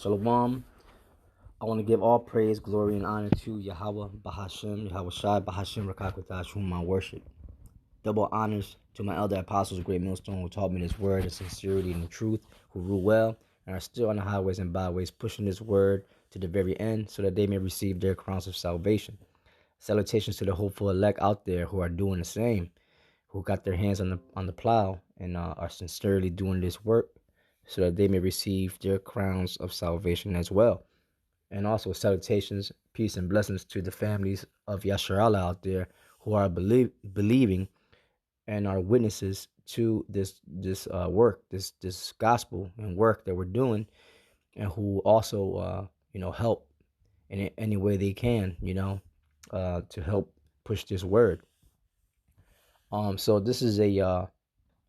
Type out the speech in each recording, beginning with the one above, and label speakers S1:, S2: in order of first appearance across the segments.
S1: Shalawam. I want to give all praise, glory, and honor to Yahweh Bahashem, Yahweh Shai Bahashem Rakakwatash, whom I worship. Double honors to my elder apostles, great millstone, who taught me this word, the sincerity and the truth, who rule well and are still on the highways and byways, pushing this word to the very end, so that they may receive their crowns of salvation. Salutations to the hopeful elect out there who are doing the same, who got their hands on the plow and are sincerely doing this work, so that they may receive their crowns of salvation as well. And also salutations, peace, and blessings to the families of Yasharala out there who are believing and are witnesses to this work, this gospel and work that we're doing, and who also help in any way they can, to help push this word. So this is a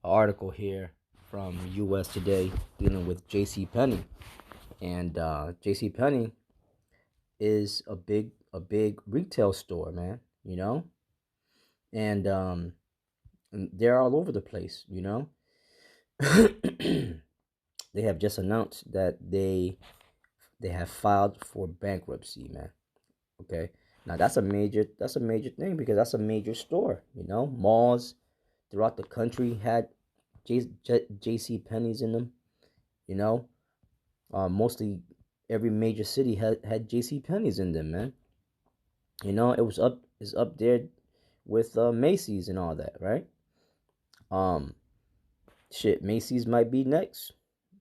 S1: article here from U.S. Today dealing with J.C. Penney, and J.C. Penney is a big retail store, man. And they're all over the place. They have just announced that they have filed for bankruptcy, man. Okay, now that's a major thing, because that's a major store. Malls throughout the country had J.C. Penney's in them. Mostly every major city had J.C. Penney's in them, man. It's up there with Macy's and all that, right? Macy's might be next.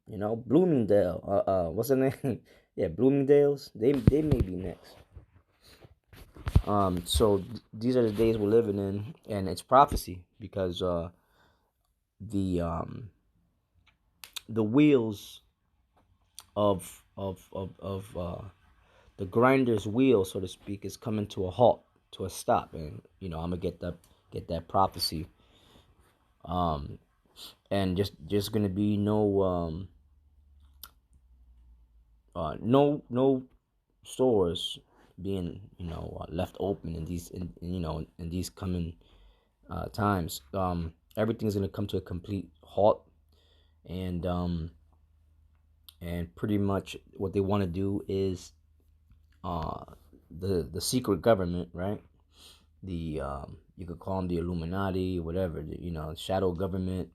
S1: Bloomingdale. What's the name? Yeah, Bloomingdale's. They may be next. So these are the days we're living in, and it's prophecy, because the wheels of the grinder's wheel, so to speak, is coming to a halt, to a stop, and I'm gonna get that prophecy. And just gonna be no stores being left open in these coming times. Everything's gonna come to a complete halt, and pretty much what they want to do is the secret government, right? The you could call them the Illuminati, whatever, shadow government,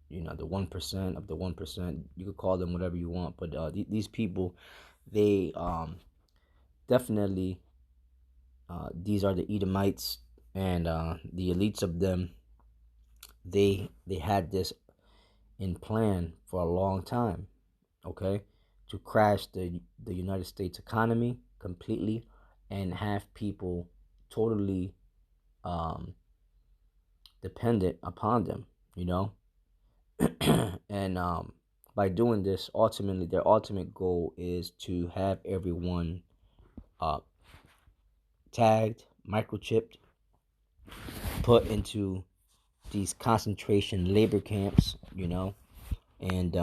S1: the 1% of the 1%. You could call them whatever you want, but these people, they definitely, these are the Edomites, and the elites of them. They had this in plan for a long time, okay, to crash the United States economy completely, and have people totally dependent upon them, and by doing this, ultimately their ultimate goal is to have everyone tagged, microchipped, put into these concentration labor camps, and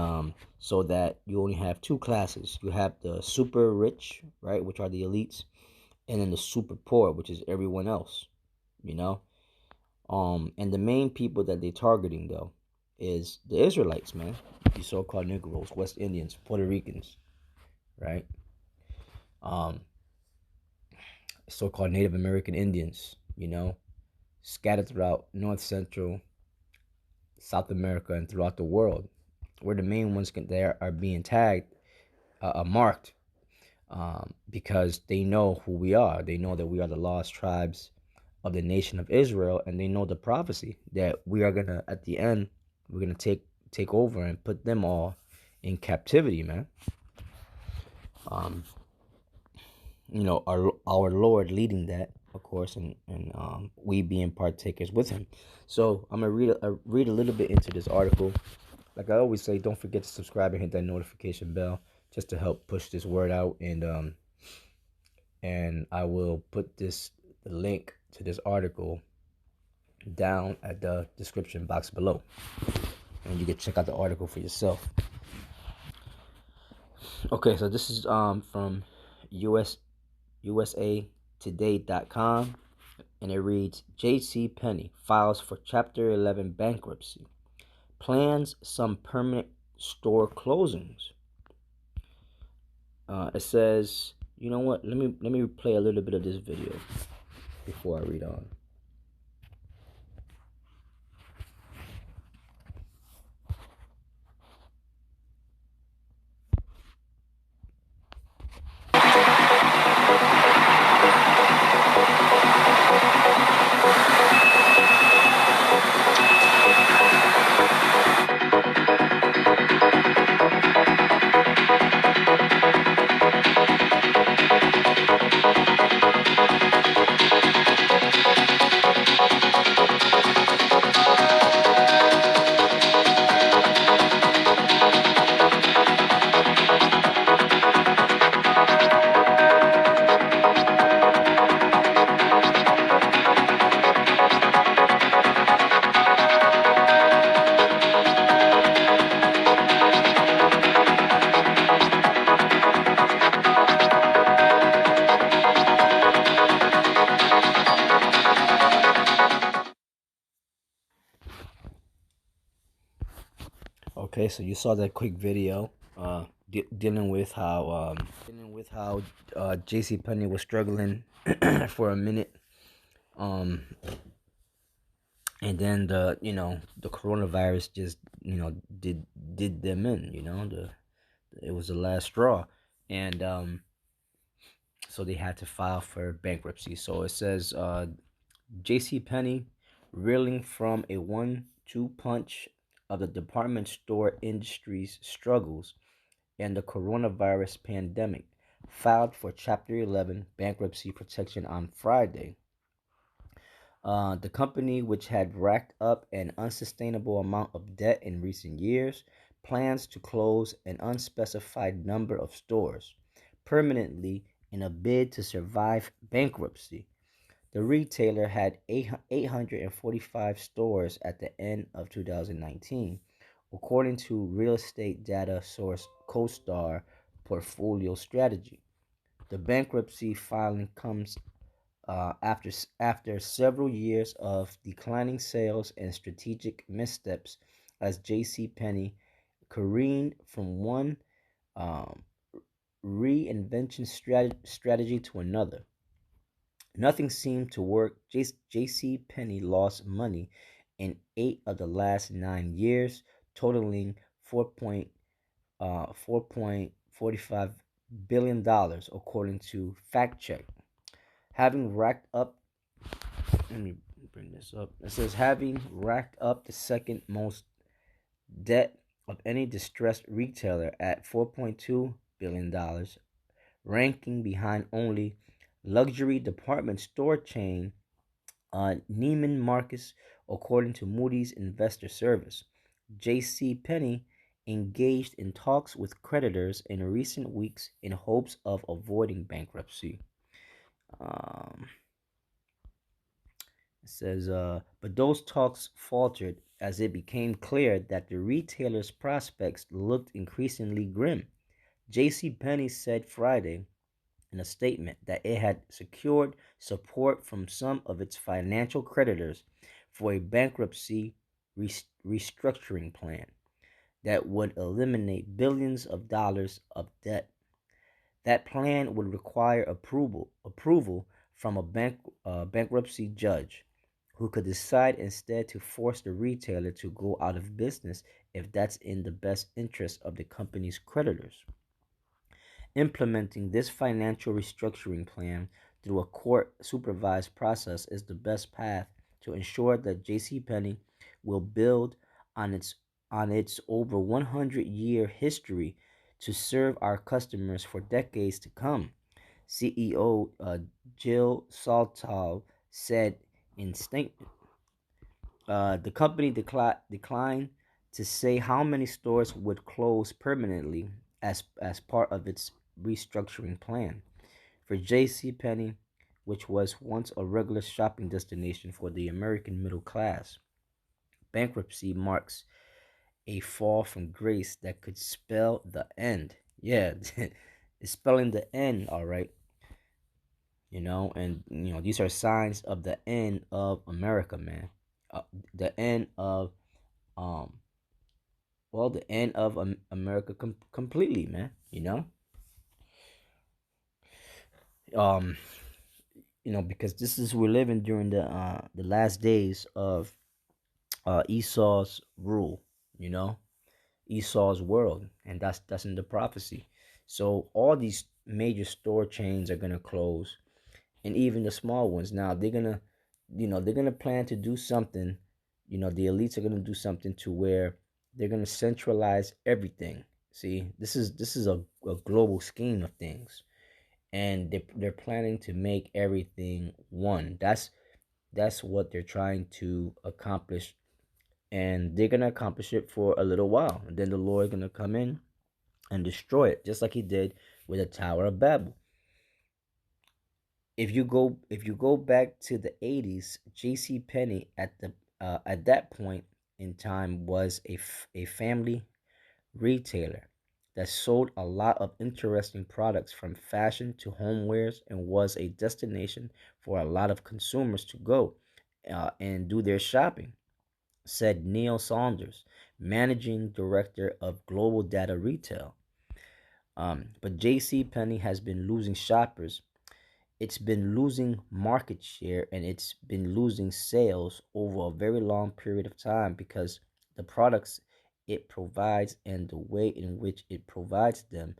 S1: so that you only have two classes. You have the super rich, right, which are the elites, and then the super poor, which is everyone else, and the main people that they're targeting, though, is the Israelites, man. The so-called Negroes, West Indians, Puerto Ricans, right? So-called Native American Indians, scattered throughout North Central, South America, and throughout the world. We're the main ones that are being tagged, marked, because they know who we are. They know that we are the lost tribes of the nation of Israel, and they know the prophecy that we are gonna, at the end, we're gonna take over and put them all in captivity, man. Our Lord leading that, of course, and we being partakers with Him. So I'm gonna read a little bit into this article. Like I always say, don't forget to subscribe and hit that notification bell, just to help push this word out. And I will put the link to this article down at the description box below, and you can check out the article for yourself. Okay, so this is from USAtoday.com, and it reads: J.C. Penney files for Chapter 11 bankruptcy, plans some permanent store closings. It says, you know what? Let me play a little bit of this video before I read on. Okay, so you saw that quick video, dealing with how J.C. Penney was struggling for a minute, um, and then the coronavirus just did them in. It was the last straw, and so they had to file for bankruptcy. So it says, J.C. Penney reeling from a 1-2 punch of the department store industry's struggles and the coronavirus pandemic, filed for Chapter 11 bankruptcy protection on Friday. The company, which had racked up an unsustainable amount of debt in recent years, plans to close an unspecified number of stores permanently in a bid to survive bankruptcy. The retailer had 845 stores at the end of 2019, according to real estate data source CoStar Portfolio Strategy. The bankruptcy filing comes after several years of declining sales and strategic missteps as J.C. Penney careened from one um, reinvention strategy to another. Nothing seemed to work. J.C. Penney lost money in 8 of the last 9 years, totaling 4.45 billion dollars, according to Fact Check. Having racked up, let me bring this up. It says having racked up the second most debt of any distressed retailer at 4.2 billion dollars, ranking behind only luxury department store chain Neiman Marcus, according to Moody's Investor Service. J.C. Penney engaged in talks with creditors in recent weeks in hopes of avoiding bankruptcy. Um, it says, but those talks faltered as it became clear that the retailer's prospects looked increasingly grim. J.C. Penney said Friday in a statement that it had secured support from some of its financial creditors for a bankruptcy restructuring plan that would eliminate billions of dollars of debt. That plan would require approval from a bankruptcy judge, who could decide instead to force the retailer to go out of business if that's in the best interest of the company's creditors. Implementing this financial restructuring plan through a court-supervised process is the best path to ensure that JCPenney will build on its over 100-year history to serve our customers for decades to come, CEO Jill Soltau said in statement. The company declined to say how many stores would close permanently as part of its restructuring plan. For J.C. Penney, which was once a regular shopping destination for the American middle class, bankruptcy marks a fall from grace that could spell the end. Yeah, it's spelling the end, all right. And these are signs of the end of America, man. The end of um the end of America completely, man. Um, because this is we're living during the last days of Esau's rule. You know, Esau's world, and that's in the prophecy. So all these major store chains are gonna close, and even the small ones. Now they're gonna plan to do something. The elites are gonna do something to where they're gonna centralize everything. See, this is a global scheme of things, and they're planning to make everything one. That's what they're trying to accomplish, and they're gonna accomplish it for a little while, and then the Lord is gonna come in and destroy it, just like He did with the Tower of Babel. If you go back to the 80s, J.C. Penney at that point in time was a family retailer that sold a lot of interesting products from fashion to homewares, and was a destination for a lot of consumers to go and do their shopping, said Neil Saunders, managing director of Global Data Retail. But J.C. Penney has been losing shoppers. It's been losing market share, and it's been losing sales over a very long period of time, because the products it provides and the way in which it provides them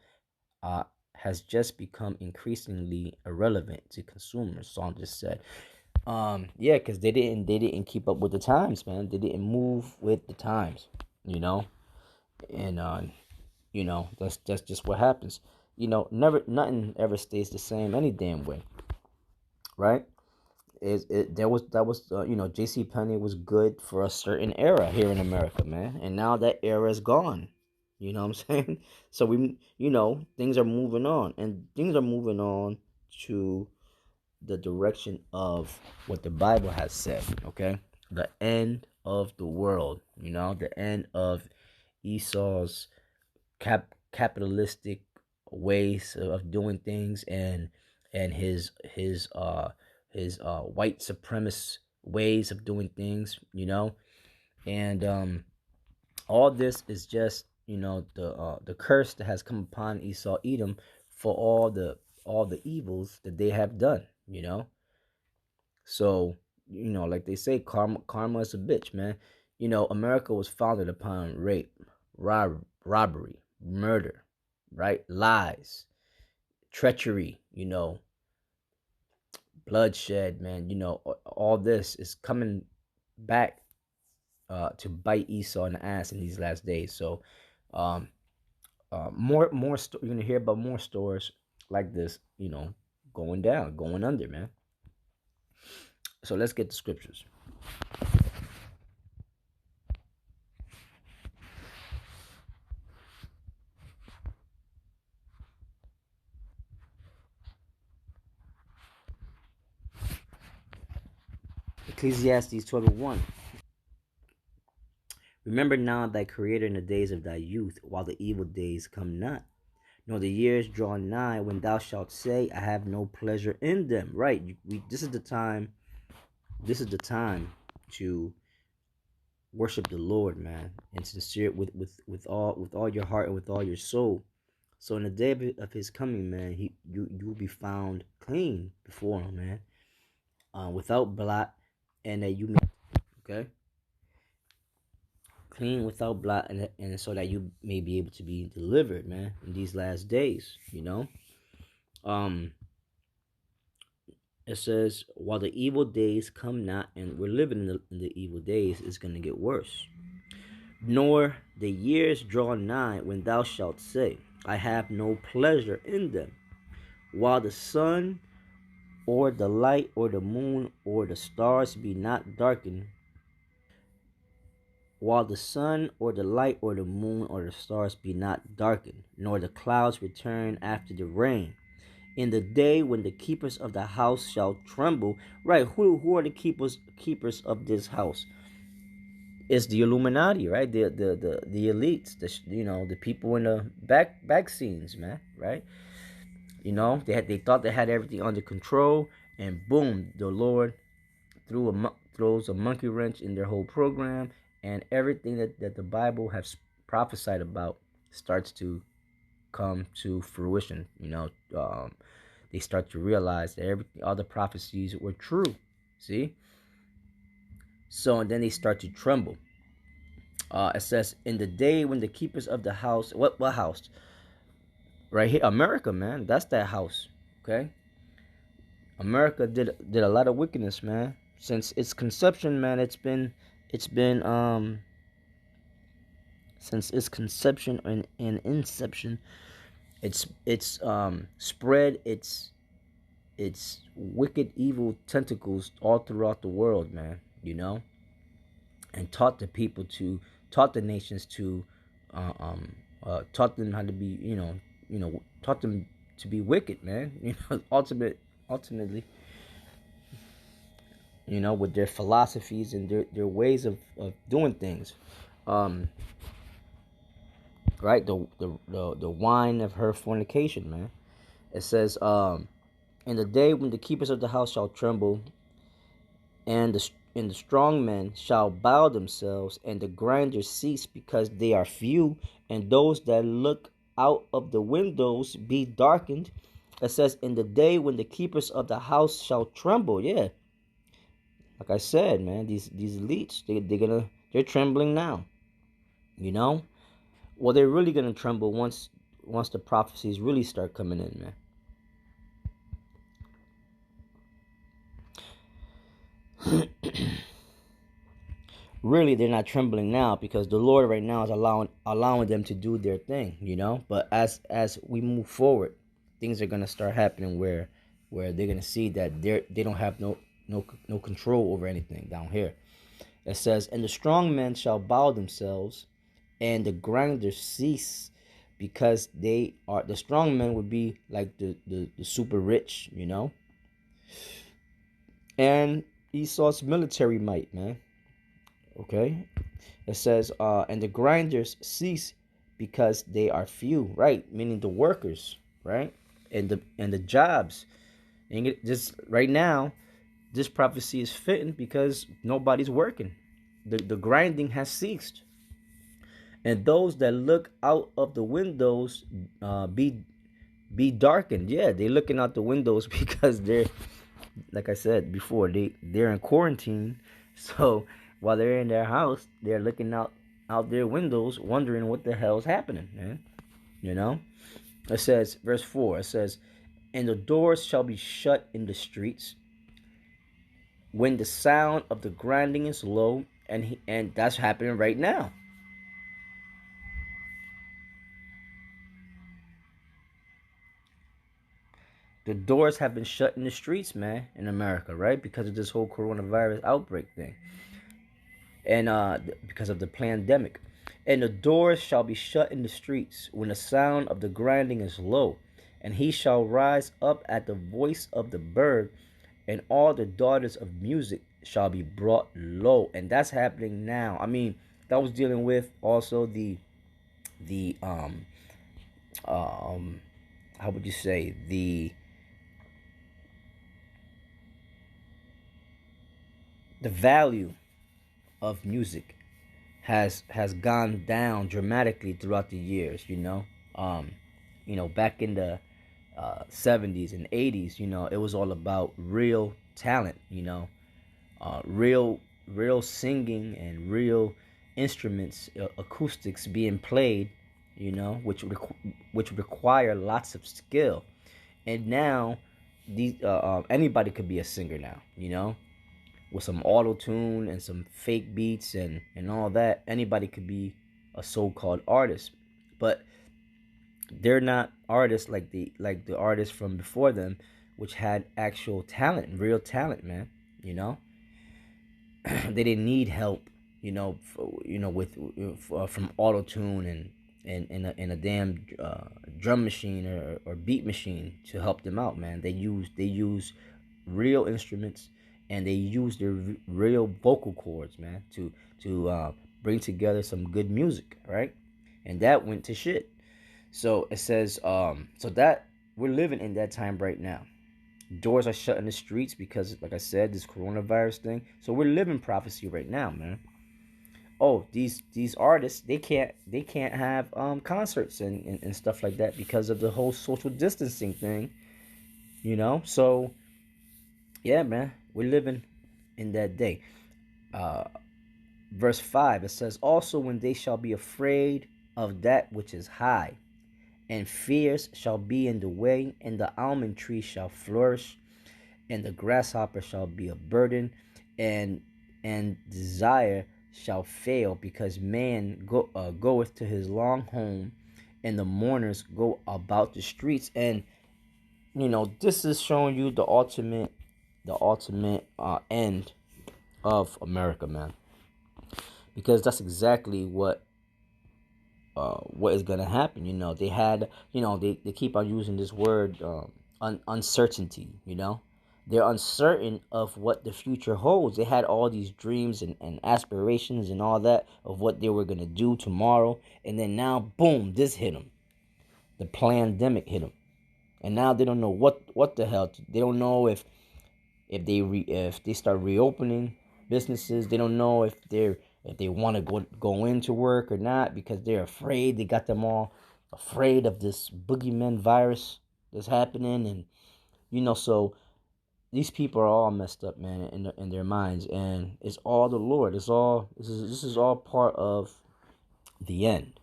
S1: uh, has just become increasingly irrelevant to consumers. Saunders said, yeah, because they didn't keep up with the times, man. They didn't move with the times, you know, and that's just what happens. Never nothing ever stays the same any damn way, right? Is it there was that was J.C. Penney was good for a certain era here in America, man, and now that era is gone. You know what I'm saying? So things are moving on, and things are moving on to the direction of what the Bible has said. Okay, the end of the world. The end of Esau's capitalistic ways of doing things, and his white supremacist ways of doing things, and all this is just the curse that has come upon Esau Edom for all the evils that they have done. So like they say, karma is a bitch, man. America was founded upon rape, robbery, murder, right? Lies, treachery, bloodshed, man. All this is coming back to bite Esau in the ass in these last days. So, um, you're gonna hear about more stores like this, going down, going under, man. So let's get the scriptures. Ecclesiastes 12:1. Remember now thy Creator in the days of thy youth, while the evil days come not, nor the years draw nigh, when thou shalt say, I have no pleasure in them. Right? This is the time. This is the time to worship the Lord, man, and sincere with all your heart and with all your soul. So in the day of His coming, man, you will be found clean before Him, man, without blot, and that you may, okay, clean without blot, and so that you may be able to be delivered, man, in these last days. Um, it says, while the evil days come not, and we're living in the evil days, it's gonna get worse. Nor the years draw nigh, when thou shalt say, I have no pleasure in them, while the sun or the light or the moon or the stars be not darkened, while the sun or the light or the moon or the stars be not darkened, nor the clouds return after the rain, in the day when the keepers of the house shall tremble. Right? Who are the keepers of this house? It's the Illuminati, right? The elites, the people in the back scenes, man, right? They thought they had everything under control, and boom, the Lord throws a monkey wrench in their whole program, and everything that the Bible has prophesied about starts to come to fruition. they start to realize that all the prophecies were true. See? So, and then they start to tremble. It says, in the day when the keepers of the house, what house? Right here, America, man. That's that house. Okay? America did a lot of wickedness, man. Since its conception, man, it's been since its conception and inception, it's spread its wicked evil tentacles all throughout the world, man. And taught the nations to taught them how to be, taught them to be wicked, man. Ultimately, with their philosophies and their ways of doing things. Right, the wine of her fornication, man. It says, in the day when the keepers of the house shall tremble, and the strong men shall bow themselves, and the grinders cease because they are few, and those that look out of the windows be darkened. It says, in the day when the keepers of the house shall tremble. Yeah, like I said, man, these elites, they're trembling now. Well, they're really gonna tremble once the prophecies really start coming in, man. Really, they're not trembling now because the Lord right now is allowing them to do their thing, But as we move forward, things are gonna start happening where they're gonna see that they don't have no control over anything down here. It says, and the strong men shall bow themselves, and the grinders cease, because the strong men would be like the super rich, and Esau's military might, man. Okay. It says, and the grinders cease because they are few, right? Meaning the workers, right? And the jobs. And just right now, this prophecy is fitting because nobody's working. The grinding has ceased. And those that look out of the windows be darkened. Yeah, they're looking out the windows because they're, like I said before, they're in quarantine. So while they're in their house, they're looking out their windows, wondering what the hell is happening, man. It says, verse 4, it says, and the doors shall be shut in the streets when the sound of the grinding is low, and that's happening right now. The doors have been shut in the streets, man, in America, right? Because of this whole coronavirus outbreak thing. And because of the pandemic. And the doors shall be shut in the streets when the sound of the grinding is low. And he shall rise up at the voice of the bird, and all the daughters of music shall be brought low. And that's happening now. I mean, that was dealing with also the how would you say, the value of music has gone down dramatically throughout the years. Back in the 70s and 80s, it was all about real talent, real singing and real instruments, acoustics being played, which require lots of skill. And now these anybody could be a singer now, with some auto tune and some fake beats and all that. Anybody could be a so-called artist, but they're not artists like the artists from before them, which had actual talent, real talent, man. They didn't need help, with from auto tune and a damn drum machine or beat machine to help them out, man. They use real instruments, and they use their real vocal cords, man, to bring together some good music, right? And that went to shit. So it says, so that we're living in that time right now. Doors are shut in the streets because, like I said, this coronavirus thing. So we're living prophecy right now, man. Oh, these artists, they can't have concerts and stuff like that because of the whole social distancing thing. So yeah, man, we're living in that day. uh Verse 5, it says, also when they shall be afraid of that which is high, and fears shall be in the way, and the almond tree shall flourish, and the grasshopper shall be a burden, and desire shall fail, because man goeth to his long home, and the mourners go about the streets. And this is showing you the ultimate end of America, man, because that's exactly what is gonna happen. They had, they keep on using this word, uncertainty. They're uncertain of what the future holds. They had all these dreams and aspirations and all that of what they were gonna do tomorrow, and then now, boom, this hit them. The pandemic hit them, and now they don't know what the hell. They don't know if they start reopening businesses. They don't know if they want to go into work or not, because they're afraid. They got them all afraid of this boogeyman virus that's happening. And so these people are all messed up, man, in their minds. And it's all the Lord. This is all part of the end.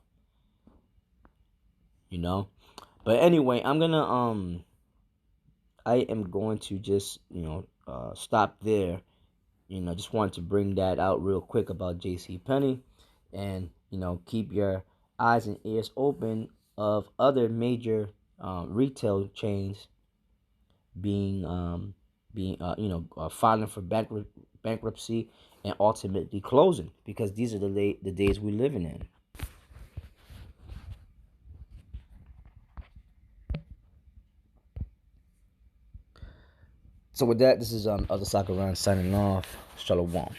S1: But anyway, I am going to just stop there. Just wanted to bring that out real quick about J.C. Penney, and keep your eyes and ears open of other major retail chains being filing for bankruptcy, and ultimately closing, because these are the days we're living in. So with that, this is Other Soccer Run signing off. Shalawam.